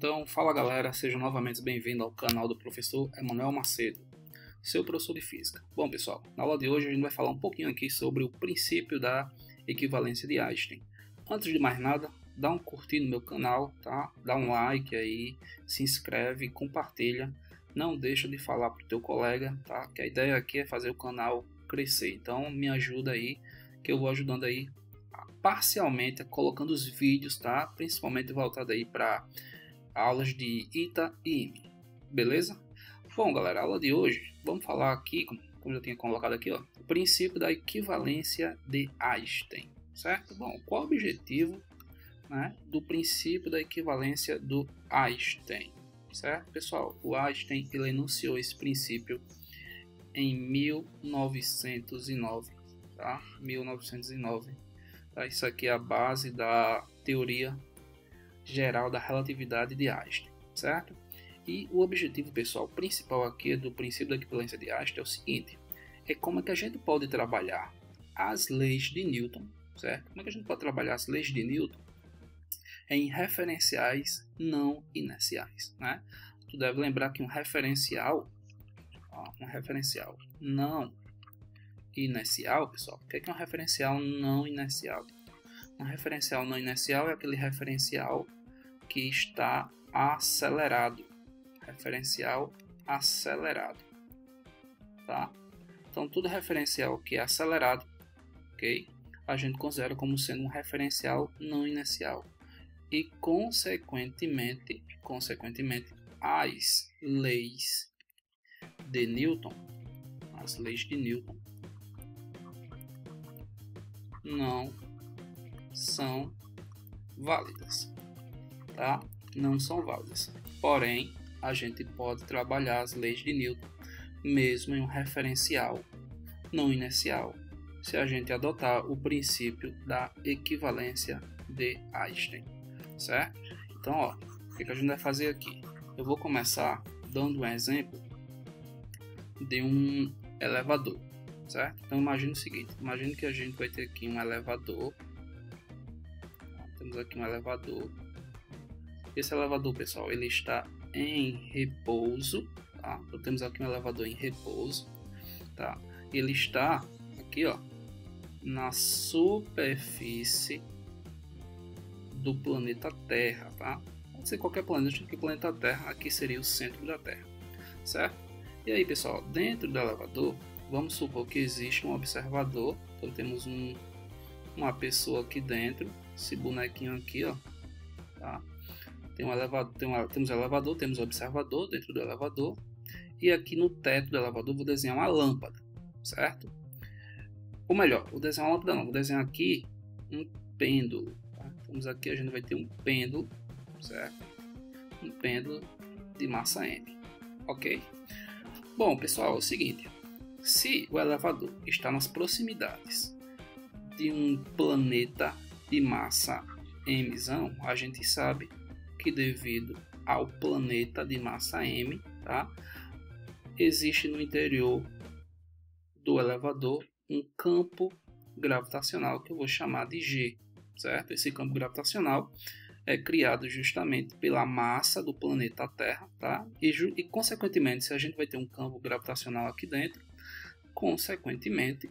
Então, fala galera, sejam novamente bem-vindos ao canal do professor Emanuel Macedo, seu professor de física. Bom pessoal, na aula de hoje a gente vai falar um pouquinho aqui sobre o princípio da equivalência de Einstein. Antes de mais nada, dá um curtir no meu canal, tá? Dá um like aí, se inscreve, compartilha. Não deixa de falar pro teu colega, tá? Que a ideia aqui é fazer o canal crescer. Então me ajuda aí, que eu vou ajudando aí parcialmente colocando os vídeos, tá? Principalmente voltado aí para aulas de ITA e IME, beleza? Bom galera, a aula de hoje, vamos falar aqui, como eu tinha colocado aqui, ó, o princípio da equivalência de Einstein, certo? Bom, qual o objetivo, né, do princípio da equivalência do Einstein, certo? Pessoal, o Einstein ele enunciou esse princípio em 1909, tá? 1909, tá? Isso aqui é a base da teoria geral da relatividade de Einstein, certo? E o objetivo, pessoal, principal aqui do princípio da equivalência de Einstein é o seguinte: é como é que a gente pode trabalhar as leis de Newton, certo? Como é que a gente pode trabalhar as leis de Newton em referenciais não inerciais, né? Tu deve lembrar que um referencial não inercial, pessoal, o que é um referencial não inercial? Um referencial não inercial é aquele referencial que está acelerado. Referencial acelerado, tá? Então, todo referencial que é acelerado, ok? A gente considera como sendo um referencial não inercial. E, consequentemente, as leis de Newton, não são válidas, tá? Não são válidas. Porém, a gente pode trabalhar as leis de Newton mesmo em um referencial não inercial, se a gente adotar o princípio da equivalência de Einstein, certo? Então, ó, o que a gente vai fazer aqui? Eu vou começar dando um exemplo de um elevador, certo? Então, imagine o seguinte: imagine que a gente vai ter aqui um elevador. Temos aqui um elevador. Esse elevador, pessoal, ele está em repouso, tá? Então, temos aqui um elevador em repouso, tá? Ele está aqui, ó, na superfície do planeta Terra, tá? Pode ser qualquer planeta, que o planeta Terra aqui seria o centro da Terra, certo? E aí, pessoal, dentro do elevador, vamos supor que existe um observador. Então, temos uma pessoa aqui dentro, esse bonequinho aqui, ó, tá? Temos elevador, temos observador dentro do elevador, e aqui no teto do elevador vou desenhar uma lâmpada, certo? Ou melhor, vou desenhar uma lâmpada não, vou desenhar aqui um pêndulo, tá? Temos aqui, a gente vai ter um pêndulo, certo? Um pêndulo de massa M, ok? Bom, pessoal, é o seguinte: se o elevador está nas proximidades de um planeta de massa M, a gente sabe que devido ao planeta de massa M, tá, existe no interior do elevador um campo gravitacional que eu vou chamar de G, certo? Esse campo gravitacional é criado justamente pela massa do planeta Terra, tá? E consequentemente, se a gente vai ter um campo gravitacional aqui dentro, consequentemente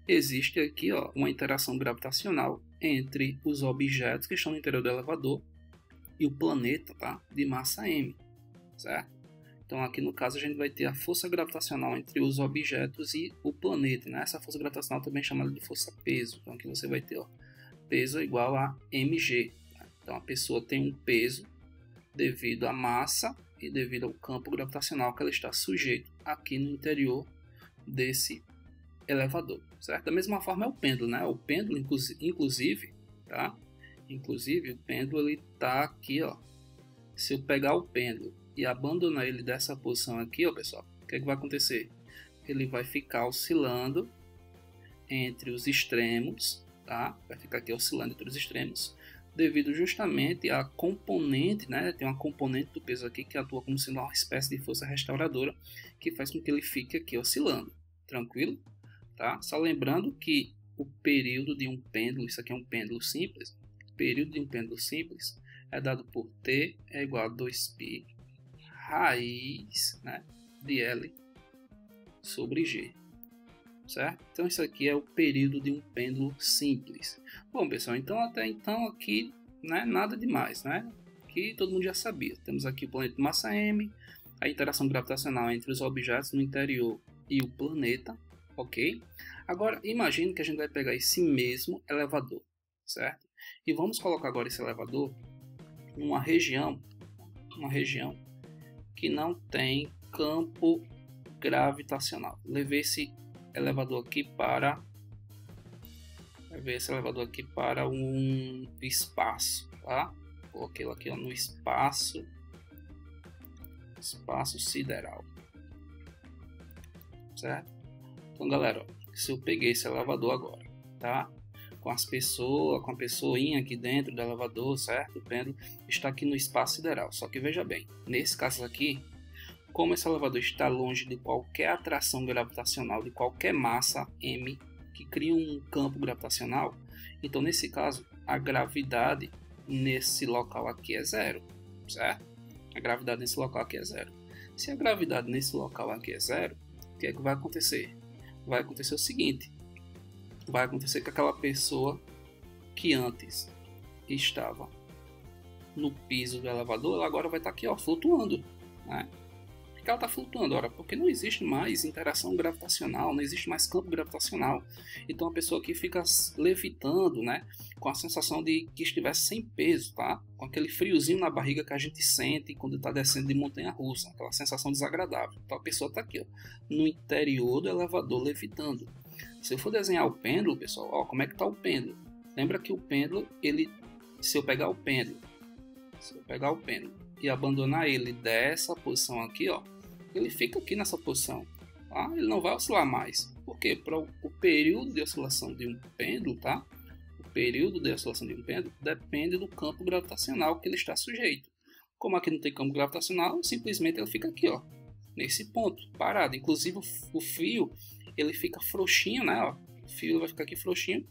existe aqui, ó, uma interação gravitacional entre os objetos que estão no interior do elevador e o planeta, tá, de massa M, certo? Então aqui no caso a gente vai ter a força gravitacional entre os objetos e o planeta, né? Essa força gravitacional também é chamada de força peso. Então aqui você vai ter, ó, peso é igual a mg. Tá? Então a pessoa tem um peso devido à massa e devido ao campo gravitacional que ela está sujeito aqui no interior desse elevador, certo? Da mesma forma é o pêndulo, né? O pêndulo, inclusive, tá? Inclusive, o pêndulo ele tá aqui, ó. Se eu pegar o pêndulo e abandonar ele dessa posição aqui, ó, pessoal, o que é que vai acontecer? Ele vai ficar oscilando entre os extremos, tá? Vai ficar aqui oscilando entre os extremos, devido justamente à componente, né? Tem uma componente do peso aqui que atua como sendo uma espécie de força restauradora que faz com que ele fique aqui oscilando, tranquilo? Tá? Só lembrando que o período de um pêndulo, isso aqui é um pêndulo simples, período de um pêndulo simples é dado por T é igual a 2π raiz, né, de L sobre G. Certo? Então isso aqui é o período de um pêndulo simples. Bom, pessoal, então até então aqui, né, nada demais, né? Que todo mundo já sabia. Temos aqui o planeta de massa M, a interação gravitacional entre os objetos no interior e o planeta, ok? Agora, imagine que a gente vai pegar esse mesmo elevador, certo? E vamos colocar agora esse elevador numa região que não tem campo gravitacional. Levei esse elevador aqui para um espaço, tá? Coloquei ele aqui, ó, no espaço sideral, certo? Então, galera, ó, se eu peguei esse elevador agora, tá? Com a pessoinha aqui dentro do elevador, certo? O pêndulo está aqui no espaço sideral. Só que veja bem, nesse caso aqui, como esse elevador está longe de qualquer atração gravitacional, de qualquer massa m que cria um campo gravitacional, então nesse caso a gravidade nesse local aqui é zero, certo? A gravidade nesse local aqui é zero. Se a gravidade nesse local aqui é zero, o que é que vai acontecer? Vai acontecer o seguinte: vai acontecer que aquela pessoa que antes estava no piso do elevador, ela agora vai estar aqui, ó, flutuando, né? Por que ela está flutuando? Ora, porque não existe mais interação gravitacional, não existe mais campo gravitacional. Então a pessoa aqui fica levitando, né, com a sensação de que estivesse sem peso, tá? Com aquele friozinho na barriga que a gente sente quando está descendo de montanha-russa, aquela sensação desagradável. Então a pessoa está aqui, ó, no interior do elevador levitando. Se eu for desenhar o pêndulo, pessoal, ó, como é que está o pêndulo? Lembra que o pêndulo, se eu pegar o pêndulo e abandonar ele dessa posição aqui, ó, ele fica aqui nessa posição, tá? Ele não vai oscilar mais. Por quê? Para o período de oscilação de um pêndulo, tá? O período de oscilação de um pêndulo depende do campo gravitacional que ele está sujeito. Como aqui não tem campo gravitacional, simplesmente ele fica aqui, ó, nesse ponto, parado. Inclusive o fio, ele fica frouxinho, né? Ó, o fio vai ficar aqui frouxinho,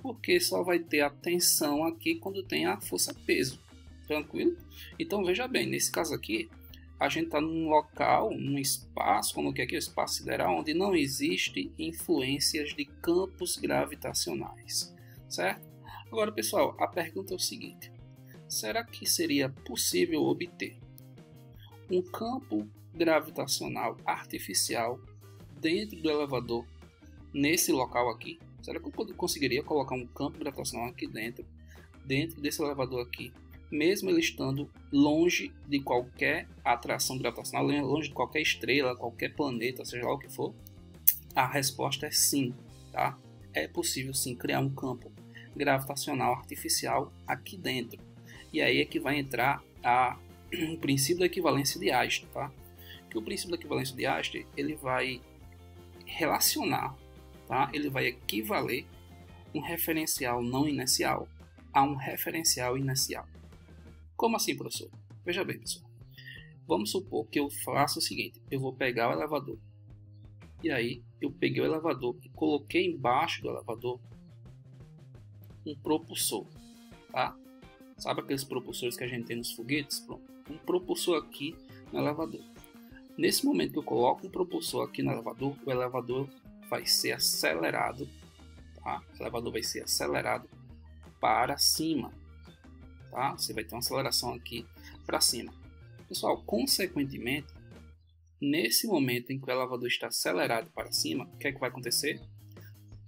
porque só vai ter a tensão aqui quando tem a força-peso. Tranquilo? Então veja bem, nesse caso aqui, a gente está num local, num espaço, como que aqui, o espaço sideral, onde não existe influências de campos gravitacionais, certo? Agora, pessoal, a pergunta é o seguinte: será que seria possível obter um campo gravitacional artificial dentro do elevador, nesse local aqui? Será que eu conseguiria colocar um campo gravitacional aqui dentro desse elevador aqui, mesmo ele estando longe de qualquer atração gravitacional, longe de qualquer estrela, qualquer planeta, seja lá o que for? A resposta é sim, tá? É possível sim criar um campo gravitacional artificial aqui dentro. E aí é que vai entrar o princípio da equivalência de Einstein, tá? Que o princípio da equivalência de Einstein, ele vai relacionar, tá? Ele vai equivaler um referencial não inercial a um referencial inercial. Como assim, professor? Veja bem, pessoal. Vamos supor que eu faça o seguinte: eu vou pegar o elevador. E aí, eu peguei o elevador e coloquei embaixo do elevador um propulsor, tá? Sabe aqueles propulsores que a gente tem nos foguetes? Pronto. Um propulsor aqui no elevador. Nesse momento que eu coloco um propulsor aqui no elevador, o elevador vai ser acelerado, tá? O elevador vai ser acelerado para cima. Tá? Você vai ter uma aceleração aqui para cima. Pessoal, consequentemente, nesse momento em que o elevador está acelerado para cima, o que é que vai acontecer?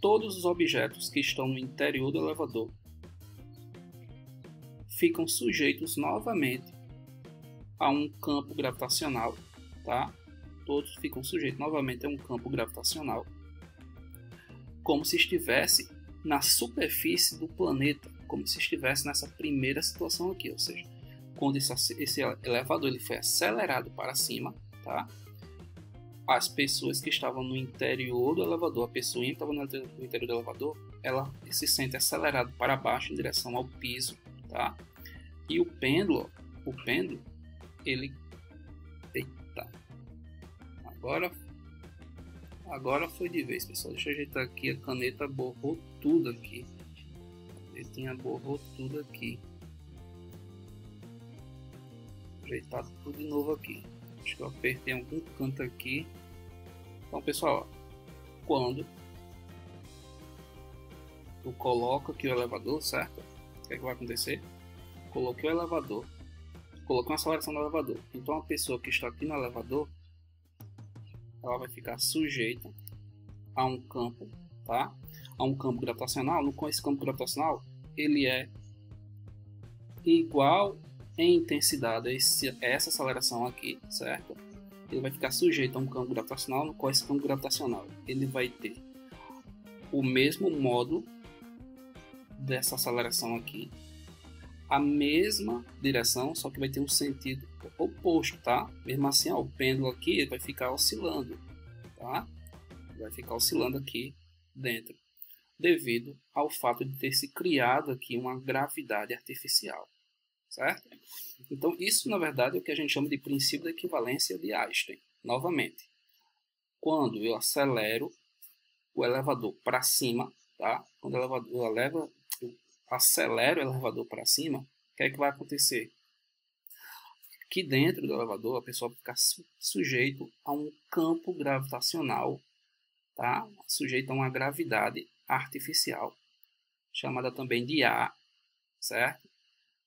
Todos os objetos que estão no interior do elevador ficam sujeitos novamente a um campo gravitacional, tá? Todos ficam sujeitos novamente a um campo gravitacional, como se estivesse na superfície do planeta, como se estivesse nessa primeira situação aqui, ou seja, quando esse elevador ele foi acelerado para cima, tá? As pessoas que estavam no interior do elevador, a pessoa que estava no interior do elevador, ela se sente acelerada para baixo em direção ao piso, tá? E o pêndulo, ele, eita, agora foi de vez, pessoal. Deixa eu ajeitar aqui, a caneta borrou tudo aqui. Borrou tudo aqui. apertar tudo de novo aqui. Acho que eu apertei em algum canto aqui. Então, pessoal, quando eu coloco aqui o elevador, certo? O que é que vai acontecer? Coloquei o elevador, coloquei uma aceleração no elevador. Então, a pessoa que está aqui no elevador, ela vai ficar sujeita a um campo, tá? A um campo gravitacional. Com esse campo gravitacional, ele é igual em intensidade a essa aceleração aqui, certo? Ele vai ficar sujeito a um campo gravitacional, no qual esse campo gravitacional ele vai ter o mesmo módulo dessa aceleração aqui, a mesma direção, só que vai ter um sentido oposto, tá? Mesmo assim, ó, o pêndulo aqui ele vai ficar oscilando, tá? Vai ficar oscilando aqui dentro, devido ao fato de ter se criado aqui uma gravidade artificial, certo? Então, isso na verdade é o que a gente chama de princípio da equivalência de Einstein. Novamente, quando eu acelero o elevador para cima, tá? Quando eu acelero o elevador para cima, o que é que vai acontecer? Aqui dentro do elevador, a pessoa vai ficar sujeito a um campo gravitacional, tá? Sujeito a uma gravidade artificial, chamada também de A, certo?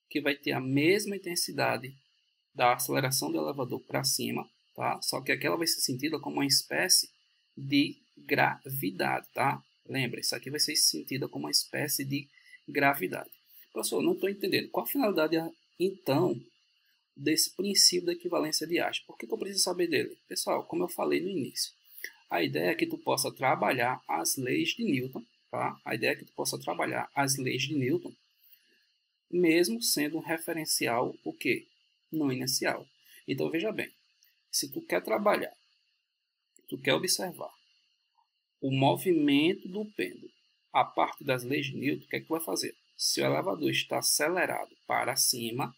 Que vai ter a mesma intensidade da aceleração do elevador para cima, tá? Só que aqui ela vai ser sentida como uma espécie de gravidade, tá? Lembra, isso aqui vai ser sentida como uma espécie de gravidade. Professor, não estou entendendo. Qual a finalidade, então, desse princípio da equivalência de Einstein? Por que eu preciso saber dele? Pessoal, como eu falei no início, a ideia é que tu possa trabalhar as leis de Newton, tá? A ideia é que tu possa trabalhar as leis de Newton, mesmo sendo um referencial, o quê? Não inercial. Então, veja bem, se tu quer trabalhar, tu quer observar o movimento do pêndulo a partir das leis de Newton, o que é que tu vai fazer? Se o elevador está acelerado para cima,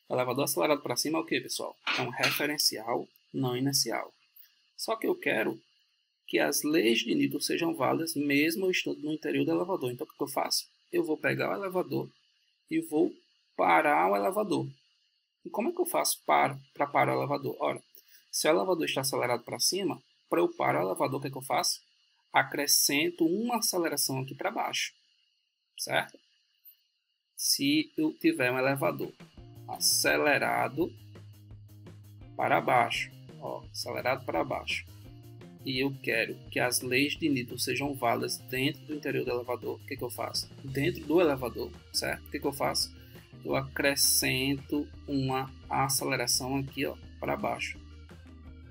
o elevador acelerado para cima é o que, pessoal? É um referencial não inercial. Só que eu quero que as leis de Newton sejam válidas mesmo eu estando no interior do elevador. Então, o que eu faço? Eu vou pegar o elevador e vou parar o elevador. E como é que eu faço para parar o elevador? Ora, se o elevador está acelerado para cima, para eu parar o elevador, o que é que eu faço? Acrescento uma aceleração aqui para baixo, certo? Se eu tiver um elevador acelerado para baixo, ó, acelerado para baixo, e eu quero que as leis de Newton sejam válidas dentro do interior do elevador, o que eu faço? Dentro do elevador, certo? O que eu faço? Eu acrescento uma aceleração aqui, ó, para baixo.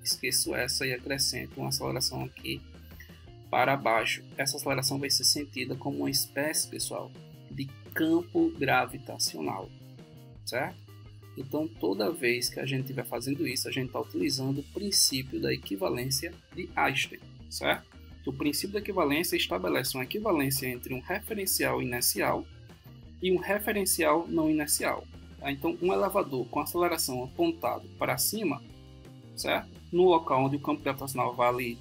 Esqueço essa e acrescento uma aceleração aqui para baixo. Essa aceleração vai ser sentida como uma espécie, pessoal, de campo gravitacional, certo? Então, toda vez que a gente estiver fazendo isso, a gente está utilizando o princípio da equivalência de Einstein, certo? O princípio da equivalência estabelece uma equivalência entre um referencial inercial e um referencial não inercial. Tá? Então, um elevador com aceleração apontado para cima, certo? No local onde o campo gravitacional vale,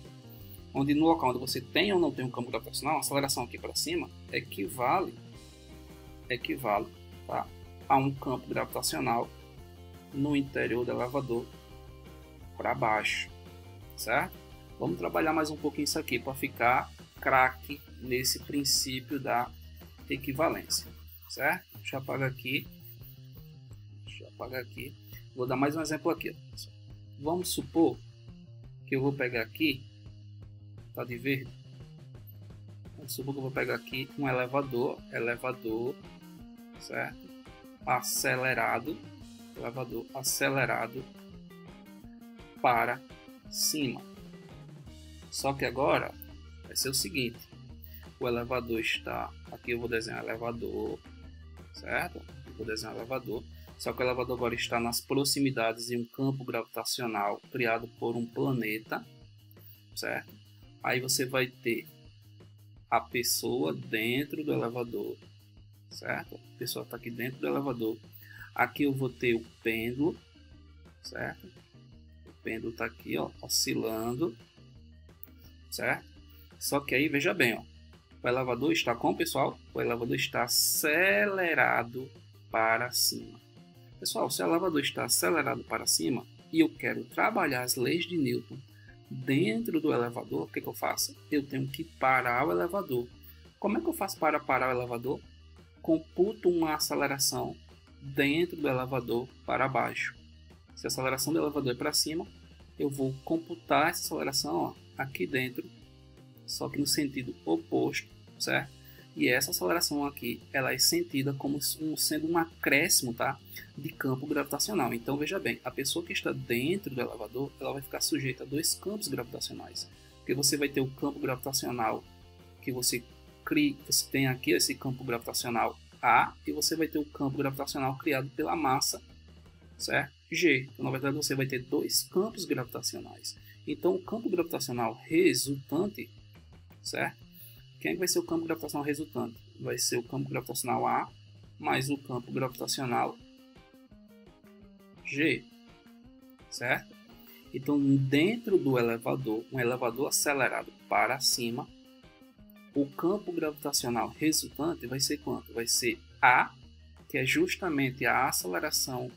no local onde você tem ou não tem um campo gravitacional, a aceleração aqui para cima equivale, tá? A um campo gravitacional no interior do elevador para baixo, certo? Vamos trabalhar mais um pouquinho isso aqui para ficar craque nesse princípio da equivalência, certo? Deixa eu apagar aqui. Vou dar mais um exemplo aqui. Vamos supor que eu vou pegar aqui, tá de verde? Vamos supor que eu vou pegar aqui um elevador, certo? Elevador acelerado para cima. Só que agora vai ser o seguinte: o elevador está aqui, eu vou desenhar elevador, certo? Eu vou desenhar elevador. Só que o elevador agora está nas proximidades de um campo gravitacional criado por um planeta, certo? Aí você vai ter a pessoa dentro do elevador, certo? A pessoa está aqui dentro do elevador. Aqui eu vou ter o pêndulo, certo? O pêndulo está aqui, ó, oscilando, certo? Só que aí, veja bem, ó, o elevador está como, pessoal? O elevador está acelerado para cima. Pessoal, se o elevador está acelerado para cima e eu quero trabalhar as leis de Newton dentro do elevador, o que eu faço? Eu tenho que parar o elevador. Como é que eu faço para parar o elevador? Computo uma aceleração dentro do elevador para baixo. Se a aceleração do elevador é para cima, eu vou computar essa aceleração ó, aqui dentro, só que no sentido oposto, certo? E essa aceleração aqui, ela é sentida como sendo um acréscimo, tá? De campo gravitacional. Então veja bem, a pessoa que está dentro do elevador, ela vai ficar sujeita a dois campos gravitacionais. Porque você vai ter o campo gravitacional que você cria, você tem aqui esse campo gravitacional A, e você vai ter o campo gravitacional criado pela massa, certo? G. Então, na verdade, você vai ter dois campos gravitacionais. Então, o campo gravitacional resultante, certo? Quem vai ser o campo gravitacional resultante? Vai ser o campo gravitacional A mais o campo gravitacional G, certo? Então, dentro do elevador, um elevador acelerado para cima, o campo gravitacional resultante vai ser quanto? Vai ser A, que é justamente a aceleração,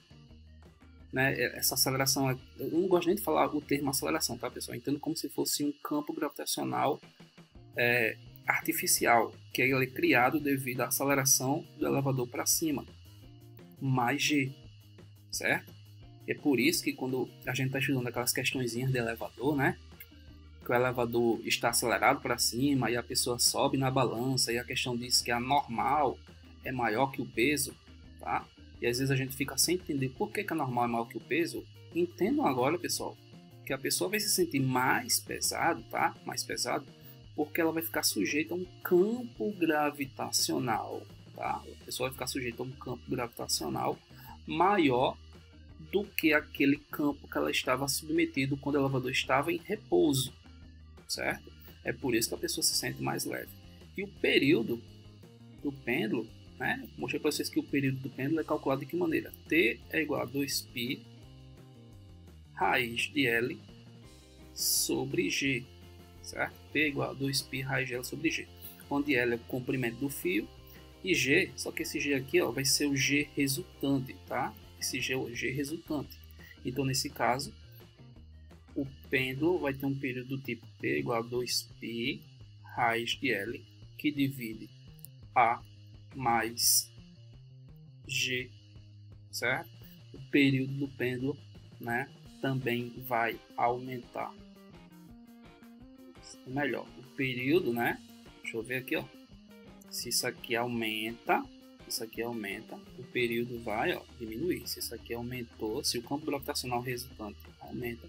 né? Essa aceleração, eu não gosto nem de falar o termo aceleração, tá, pessoal? Entendo como se fosse um campo gravitacional artificial, que ele é criado devido à aceleração do elevador para cima, mais G, certo? E é por isso que quando a gente está estudando aquelas questõezinhas de elevador, né? Que o elevador está acelerado para cima e a pessoa sobe na balança e a questão diz que a normal é maior que o peso, tá? E às vezes a gente fica sem entender por que a normal é maior que o peso. Entendam agora, pessoal, que a pessoa vai se sentir mais pesado, tá? Mais pesado, porque ela vai ficar sujeita a um campo gravitacional, tá? A pessoa vai ficar sujeita a um campo gravitacional maior do que aquele campo que ela estava submetido quando o elevador estava em repouso, certo? É por isso que a pessoa se sente mais leve. E o período do pêndulo, né? Mostrei para vocês que o período do pêndulo é calculado de que maneira? T é igual a 2π raiz de L sobre G, certo? P é igual a 2π raiz de L sobre G, onde L é o comprimento do fio e G, só que esse G aqui ó, vai ser o G resultante, tá? Esse G é o G resultante. Então, nesse caso, o pêndulo vai ter um período do tipo P igual a 2π raiz de L, que divide A mais G, certo? O período do pêndulo, né, também vai aumentar. Melhor, o período, né? Deixa eu ver aqui, ó. Se isso aqui aumenta, o período vai ó, diminuir. Se isso aqui aumentou, se o campo gravitacional resultante aumenta,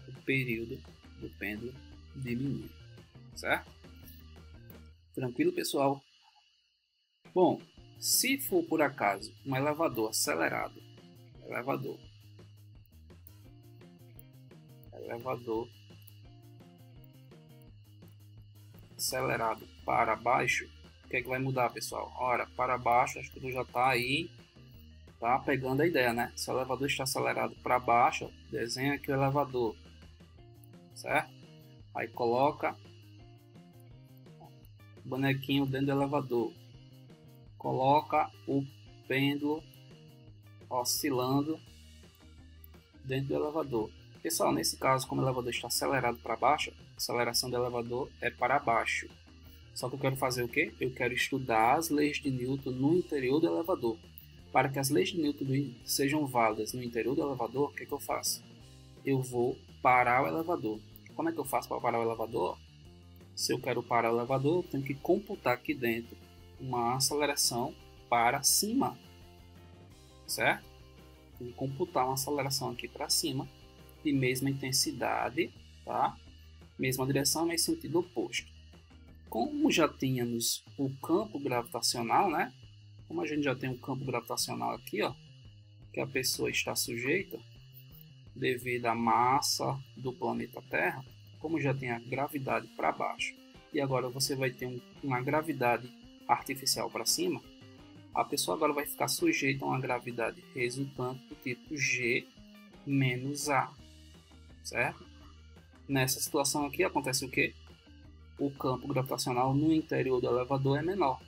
o período do pêndulo diminui, certo? Tranquilo, pessoal? Bom, se for por acaso um elevador acelerado, elevador acelerado para baixo, o que é que vai mudar, pessoal? Ora, para baixo, acho que tu já está aí, tá pegando a ideia, né? Se o elevador está acelerado para baixo, desenha aqui o elevador, certo? Aí coloca o bonequinho dentro do elevador, coloca o pêndulo oscilando dentro do elevador. Pessoal, nesse caso, como o elevador está acelerado para baixo, a aceleração do elevador é para baixo. Só que eu quero fazer o quê? Eu quero estudar as leis de Newton no interior do elevador. Para que as leis de Newton sejam válidas no interior do elevador, o que eu faço? Eu vou parar o elevador. Como é que eu faço para parar o elevador? Se eu quero parar o elevador, eu tenho que computar aqui dentro uma aceleração para cima, certo? Tenho que computar uma aceleração aqui para cima, de mesma intensidade, tá? Mesma direção, mas sentido oposto. Como já tínhamos o campo gravitacional, né? Como a gente já tem um campo gravitacional aqui, ó, que a pessoa está sujeita devido à massa do planeta Terra, como já tem a gravidade para baixo e agora você vai ter uma gravidade artificial para cima, a pessoa agora vai ficar sujeita a uma gravidade resultante do tipo G menos A, certo? Nessa situação aqui acontece o quê? O campo gravitacional no interior do elevador é menor.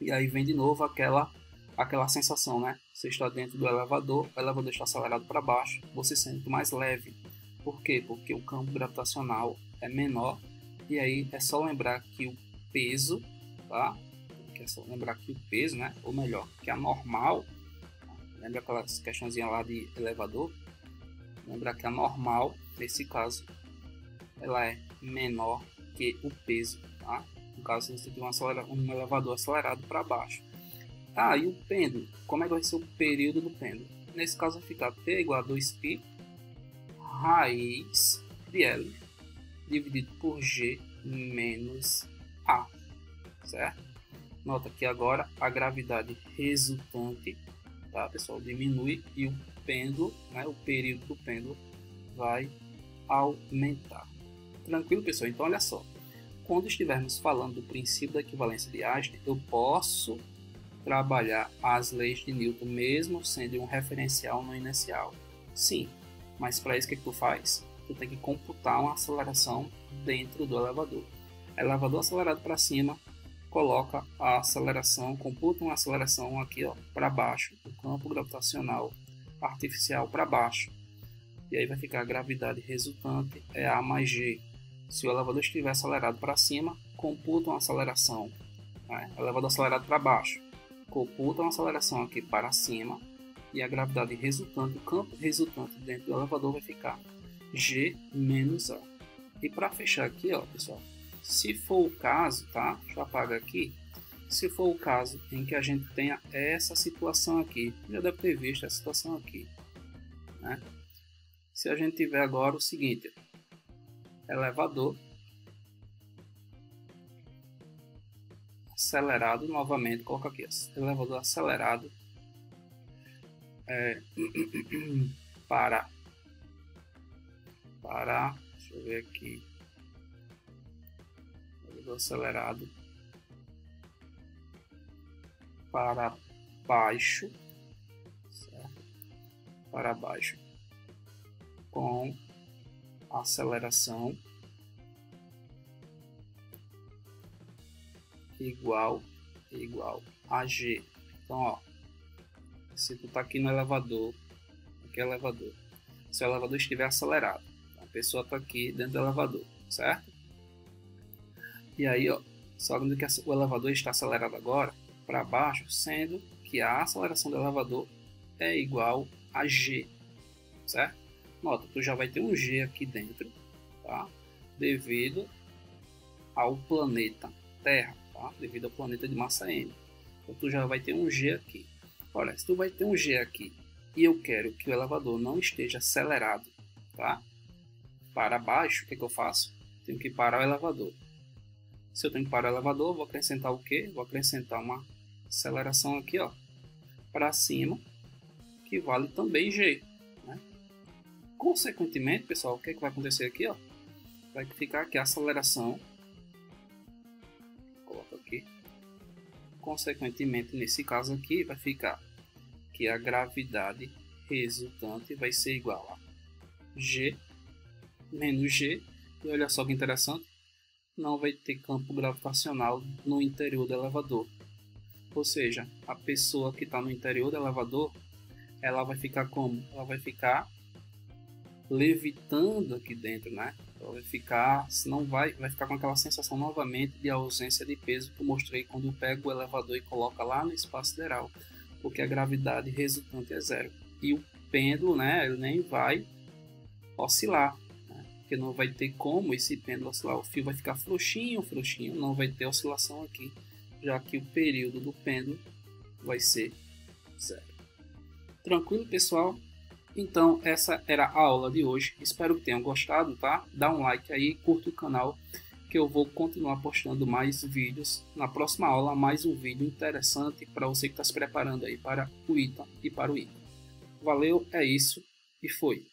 E aí vem de novo aquela aquela sensação, né? Você está dentro do elevador, o elevador está acelerado para baixo, você se sente mais leve. Por quê? Porque o campo gravitacional é menor, e aí é só lembrar que o peso, tá? É só lembrar que o peso, né? Ou melhor, que a normal, lembra aquelas questãozinhas lá de elevador? Lembrar que a normal, nesse caso, ela é menor que o peso, tá? No caso, você tem um elevador acelerado para baixo. Ah, e o pêndulo? Como é que vai ser o período do pêndulo? Nesse caso, vai ficar T igual a 2π raiz de L dividido por G menos A, certo? Nota que agora a gravidade resultante, tá, pessoal, diminui e o pêndulo, né, o período do pêndulo vai aumentar. Tranquilo, pessoal? Então, olha só. Quando estivermos falando do princípio da equivalência de Einstein, eu posso trabalhar as leis de Newton mesmo sendo um referencial não inercial. Sim, mas para isso o que tu faz? Tu tem que computar uma aceleração dentro do elevador. Elevador acelerado para cima, coloca a aceleração, computa uma aceleração aqui para baixo, o campo gravitacional artificial para baixo. E aí vai ficar a gravidade resultante é A mais G. Se o elevador estiver acelerado para cima, computa uma aceleração, né? Elevador acelerado para baixo, computa uma aceleração aqui para cima, e a gravidade resultante, o campo resultante dentro do elevador vai ficar G menos A. E para fechar aqui, ó, pessoal, se for o caso, tá? Deixa eu apagar aqui. Se for o caso em que a gente tenha essa situação aqui, já deve ter visto essa situação aqui, né? Se a gente tiver agora o seguinte, elevador acelerado, novamente, coloca aqui, elevador acelerado para, deixa eu ver aqui, elevador acelerado para baixo, certo? Para baixo, com aceleração igual a G. Então, ó, se tu tá aqui no elevador, aqui é o elevador, se o elevador estiver acelerado, a pessoa tá aqui dentro do elevador, certo? E aí, ó, só que o elevador está acelerado agora para baixo, sendo que a aceleração do elevador é igual a G, certo? Nota, tu já vai ter um G aqui dentro, tá? Devido ao planeta Terra, tá? Devido ao planeta de massa M. Então, tu já vai ter um G aqui. Olha, se tu vai ter um G aqui e eu quero que o elevador não esteja acelerado, tá? Para baixo, o que eu faço? Tenho que parar o elevador. Se eu tenho que parar o elevador, vou acrescentar o quê? Vou acrescentar uma aceleração aqui, ó, para cima, que vale também G, né? Consequentemente, pessoal, o que vai acontecer aqui, ó? Vai ficar aqui a aceleração, coloca aqui. Consequentemente, nesse caso aqui, vai ficar que a gravidade resultante vai ser igual a G menos G. E olha só que interessante, não vai ter campo gravitacional no interior do elevador. Ou seja, a pessoa que está no interior do elevador, ela vai ficar como? Ela vai ficar levitando aqui dentro, né? Ela vai ficar, vai ficar com aquela sensação novamente de ausência de peso que eu mostrei quando eu pego o elevador e coloco lá no espaço sideral, porque a gravidade resultante é zero. E o pêndulo, né, ele nem vai oscilar, né? Porque não vai ter como esse pêndulo oscilar. O fio vai ficar frouxinho, não vai ter oscilação aqui, já que o período do pêndulo vai ser zero. Tranquilo, pessoal? Então, essa era a aula de hoje. Espero que tenham gostado, tá? Dá um like aí, curta o canal, que eu vou continuar postando mais vídeos. Na próxima aula, mais um vídeo interessante para você que está se preparando aí para o ITA e para o ITA. Valeu, é isso e foi!